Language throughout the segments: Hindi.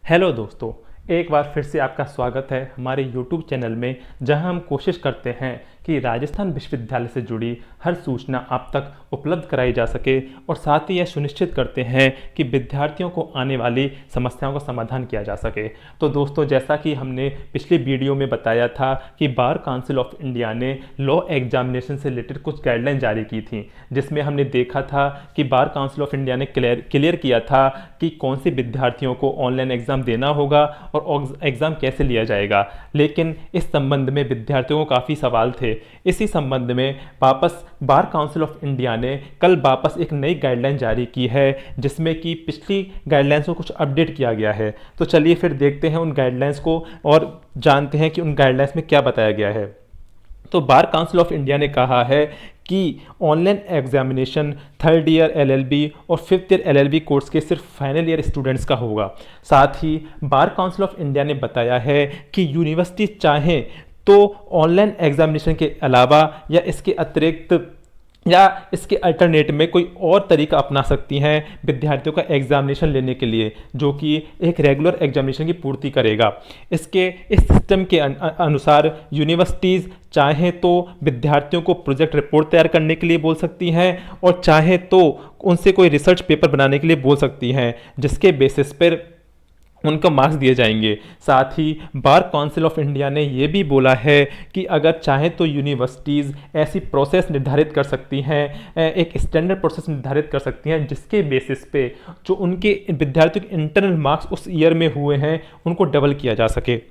हेलो दोस्तों, एक बार फिर से आपका स्वागत है हमारे YouTube चैनल में, जहां हम कोशिश करते हैं कि राजस्थान विश्वविद्यालय से जुड़ी हर सूचना आप तक उपलब्ध कराई जा सके और साथ ही यह सुनिश्चित करते हैं कि विद्यार्थियों को आने वाली समस्याओं का समाधान किया जा सके। तो दोस्तों, जैसा कि हमने पिछले वीडियो में बताया था कि बार काउंसिल ऑफ इंडिया ने लॉ एग्जामिनेशन से रिलेटेड कुछ गाइडलाइन जारी की थी, जिसमें हमने देखा था कि बार काउंसिल ऑफ इंडिया ने क्लियर किया था कि कौन से विद्यार्थियों को ऑनलाइन एग्ज़ाम देना होगा और एग्ज़ाम कैसे लिया जाएगा। लेकिन इस संबंध में विद्यार्थियों को काफ़ी सवाल थे। इसी संबंध में वापस बार काउंसिल ऑफ इंडिया ने कल वापस एक नई गाइडलाइन जारी की है, जिसमें कि पिछली गाइडलाइंस को कुछ अपडेट किया गया है। तो चलिए फिर देखते हैं उन गाइडलाइंस को और जानते हैं कि उन गाइडलाइंस में क्या बताया गया है। तो बार काउंसिल ऑफ इंडिया ने कहा है कि online examination third year LLB और फिफ्थ ईयर एलएलबी कोर्स के सिर्फ फाइनल ईयर स्टूडेंट्स का होगा। साथ ही बार काउंसिल ऑफ इंडिया ने बताया है कि यूनिवर्सिटी चाहें तो ऑनलाइन एग्जामिनेशन के अलावा या इसके अतिरिक्त या इसके अल्टरनेट में कोई और तरीका अपना सकती हैं विद्यार्थियों का एग्जामिनेशन लेने के लिए, जो कि एक रेगुलर एग्जामिनेशन की पूर्ति करेगा। इस सिस्टम के अनुसार यूनिवर्सिटीज़ चाहें तो विद्यार्थियों को प्रोजेक्ट रिपोर्ट तैयार करने के लिए बोल सकती हैं और चाहे तो उनसे कोई रिसर्च पेपर बनाने के लिए बोल सकती हैं, जिसके बेसिस पर उनको मार्क्स दिए जाएंगे। साथ ही बार काउंसिल ऑफ इंडिया ने ये भी बोला है कि अगर चाहे तो यूनिवर्सिटीज़ ऐसी प्रोसेस निर्धारित कर सकती हैं, एक स्टैंडर्ड प्रोसेस निर्धारित कर सकती हैं, जिसके बेसिस पे जो उनके विद्यार्थियों के इंटरनल मार्क्स उस ईयर में हुए हैं उनको डबल किया जा सके।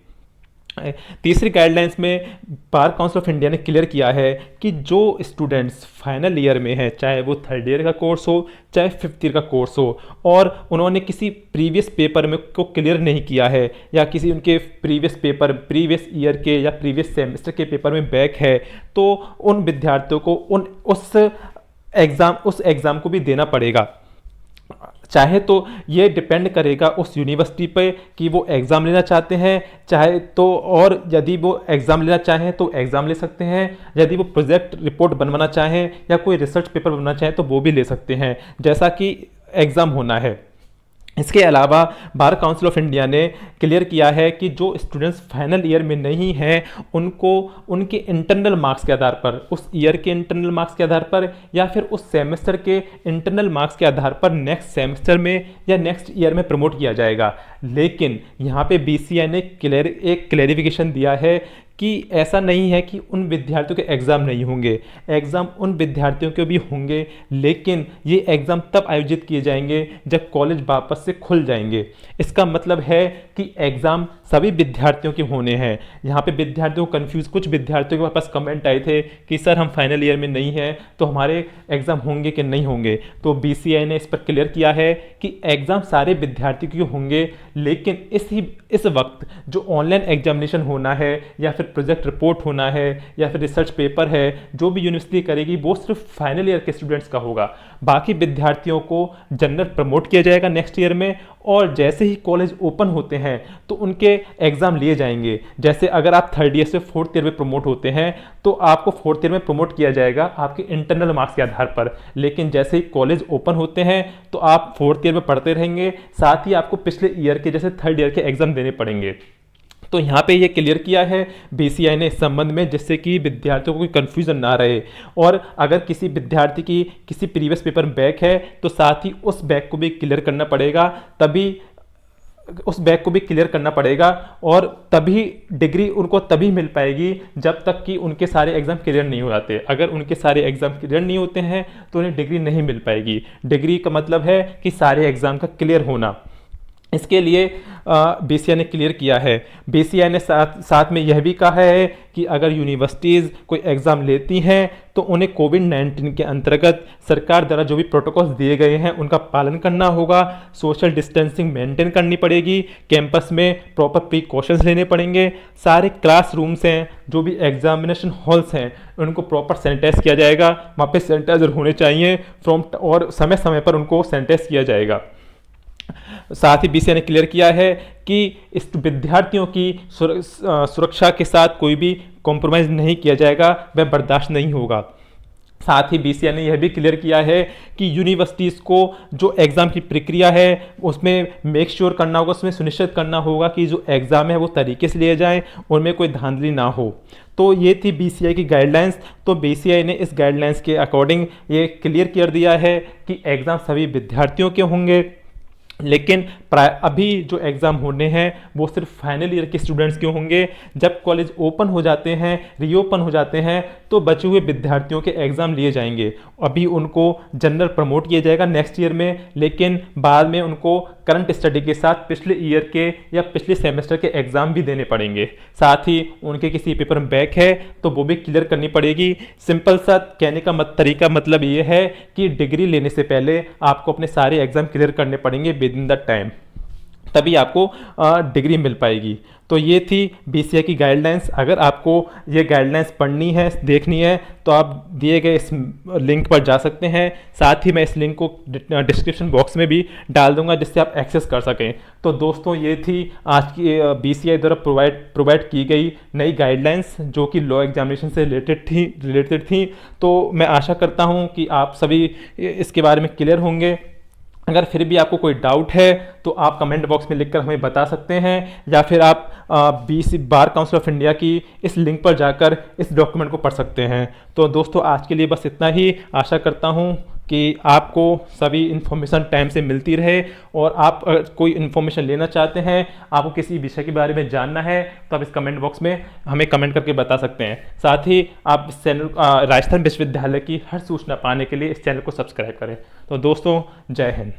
तीसरी गाइडलाइंस में बार काउंसिल ऑफ इंडिया ने क्लियर किया है कि जो स्टूडेंट्स फाइनल ईयर में हैं, चाहे वो थर्ड ईयर का कोर्स हो चाहे फिफ्थ ईयर का कोर्स हो, और उन्होंने किसी प्रीवियस पेपर में को क्लियर नहीं किया है या किसी उनके प्रीवियस ईयर के या प्रीवियस सेमेस्टर के पेपर में बैक है, तो उन विद्यार्थियों को उस एग्ज़ाम को भी देना पड़ेगा। चाहे तो ये डिपेंड करेगा उस यूनिवर्सिटी पे कि वो एग्ज़ाम लेना चाहते हैं, चाहे तो, और यदि वो एग्ज़ाम लेना चाहें तो एग्ज़ाम ले सकते हैं, यदि वो प्रोजेक्ट रिपोर्ट बनवाना चाहें या कोई रिसर्च पेपर बनवाना चाहें तो वो भी ले सकते हैं, जैसा कि एग्ज़ाम होना है। इसके अलावा बार काउंसिल ऑफ इंडिया ने क्लियर किया है कि जो स्टूडेंट्स फाइनल ईयर में नहीं हैं उनको उनके इंटरनल मार्क्स के आधार पर, उस ईयर के इंटरनल मार्क्स के आधार पर या फिर उस सेमेस्टर के इंटरनल मार्क्स के आधार पर नेक्स्ट सेमेस्टर में या नेक्स्ट ईयर में प्रमोट किया जाएगा। लेकिन यहाँ पे बीसीआई ने एक क्लैरिफिकेशन दिया है कि ऐसा नहीं है कि उन विद्यार्थियों के एग्ज़ाम नहीं होंगे, एग्ज़ाम उन विद्यार्थियों के भी होंगे, लेकिन ये एग्ज़ाम तब आयोजित किए जाएंगे जब कॉलेज वापस से खुल जाएंगे। इसका मतलब है कि एग्ज़ाम सभी विद्यार्थियों के होने हैं। यहाँ पे विद्यार्थियों को कुछ विद्यार्थियों के पास कमेंट आए थे कि सर हम फाइनल ईयर में नहीं हैं तो हमारे एग्ज़ाम होंगे कि नहीं होंगे। तो बीसीआई ने इस पर क्लियर किया है कि एग्ज़ाम सारे विद्यार्थियों के होंगे, लेकिन इस वक्त जो ऑनलाइन एग्जामिनेशन होना है या फिर प्रोजेक्ट रिपोर्ट होना है या फिर रिसर्च पेपर है, जो भी यूनिवर्सिटी करेगी वो सिर्फ फाइनल ईयर के स्टूडेंट्स का होगा। बाकी विद्यार्थियों को जनरल प्रमोट किया जाएगा नेक्स्ट ईयर में, और जैसे ही कॉलेज ओपन होते हैं तो उनके एग्ज़ाम लिए जाएंगे। जैसे अगर आप थर्ड ईयर से फोर्थ ईयर में प्रमोट होते हैं तो आपको फोर्थ ईयर में प्रमोट किया जाएगा आपके इंटरनल मार्क्स के आधार पर, लेकिन जैसे ही कॉलेज ओपन होते हैं तो आप फोर्थ ईयर में पढ़ते रहेंगे, साथ ही आपको पिछले ईयर के जैसे थर्ड ईयर के एग्ज़ाम देने पड़ेंगे। तो यहाँ पे ये क्लियर किया है बीसीआई ने इस संबंध में, जिससे कि विद्यार्थियों को कोई कन्फ्यूजन ना रहे। और अगर किसी विद्यार्थी की किसी प्रीवियस पेपर में बैक है तो साथ ही उस बैक को भी क्लियर करना पड़ेगा, और तभी डिग्री उनको तभी मिल पाएगी जब तक कि उनके सारे एग्ज़ाम क्लियर नहीं हो जाते। अगर उनके सारे एग्ज़ाम क्लियर नहीं होते हैं तो उन्हें डिग्री नहीं मिल पाएगी। डिग्री का मतलब है कि सारे एग्ज़ाम का क्लियर होना। इसके लिए बीसीआई ने क्लियर किया है। बीसीआई ने साथ में यह भी कहा है कि अगर यूनिवर्सिटीज़ कोई एग्ज़ाम लेती हैं तो उन्हें कोविड-19 के अंतर्गत सरकार द्वारा जो भी प्रोटोकॉल्स दिए गए हैं उनका पालन करना होगा, सोशल डिस्टेंसिंग मेंटेन करनी पड़ेगी, कैंपस में प्रॉपर प्रिकॉशंस लेने पड़ेंगे, सारे क्लासरूम्स हैं, जो भी एग्जामिनेशन हॉल्स हैं उनको प्रॉपर सैनिटाइज किया जाएगा, वहाँ पे सैनिटाइजर होने चाहिए और समय समय पर उनको सैनिटाइज किया जाएगा। साथ ही बीसीआई ने क्लियर किया है कि इस विद्यार्थियों की सुरक्षा के साथ कोई भी कॉम्प्रोमाइज़ नहीं किया जाएगा, वह बर्दाश्त नहीं होगा। साथ ही बीसीआई ने यह भी क्लियर किया है कि यूनिवर्सिटीज़ को जो एग्ज़ाम की प्रक्रिया है उसमें मेक श्योर करना होगा, उसमें सुनिश्चित करना होगा कि जो एग्ज़ाम है वो तरीके से लिए जाए, उनमें कोई धांधली ना हो। तो ये थी बीसीआई की गाइडलाइंस। तो बीसीआई ने इस गाइडलाइंस के अकॉर्डिंग ये क्लियर कर दिया है कि एग्ज़ाम सभी विद्यार्थियों के होंगे, लेकिन अभी जो एग्ज़ाम होने हैं वो सिर्फ फाइनल ईयर के स्टूडेंट्स के होंगे। जब कॉलेज ओपन हो जाते हैं, रीओपन हो जाते हैं, तो बचे हुए विद्यार्थियों के एग्ज़ाम लिए जाएंगे। अभी उनको जनरल प्रमोट किया जाएगा नेक्स्ट ईयर में, लेकिन बाद में उनको करंट स्टडी के साथ पिछले ईयर के या पिछले सेमेस्टर के एग्ज़ाम भी देने पड़ेंगे। साथ ही उनके किसी पेपर में बैक है तो वो भी क्लियर करनी पड़ेगी। सिंपल सा कहने का तरीका मतलब ये है कि डिग्री लेने से पहले आपको अपने सारे एग्ज़ाम क्लियर करने पड़ेंगे विद इन द टाइम, तभी आपको डिग्री मिल पाएगी। तो ये थी बीसीआई की गाइडलाइंस। अगर आपको ये गाइडलाइंस पढ़नी है, देखनी है, तो आप दिए गए इस लिंक पर जा सकते हैं। साथ ही मैं इस लिंक को डिस्क्रिप्शन बॉक्स में भी डाल दूंगा जिससे आप एक्सेस कर सकें। तो दोस्तों ये थी आज की बीसीआई द्वारा प्रोवाइड की गई नई गाइडलाइंस जो कि लॉ एग्जामिनेशन से रिलेटेड थी। तो मैं आशा करता हूँ कि आप सभी इसके बारे में क्लियर होंगे। अगर फिर भी आपको कोई डाउट है तो आप कमेंट बॉक्स में लिखकर हमें बता सकते हैं, या फिर आप बार काउंसिल ऑफ इंडिया की इस लिंक पर जाकर इस डॉक्यूमेंट को पढ़ सकते हैं। तो दोस्तों आज के लिए बस इतना ही। आशा करता हूं कि आपको सभी इन्फॉर्मेशन टाइम से मिलती रहे, और आप अगर कोई इन्फॉर्मेशन लेना चाहते हैं, आपको किसी विषय के बारे में जानना है, तो आप इस कमेंट बॉक्स में हमें कमेंट करके बता सकते हैं। साथ ही आप इस चैनल राजस्थान विश्वविद्यालय की हर सूचना पाने के लिए इस चैनल को सब्सक्राइब करें। तो दोस्तों जय हिंद।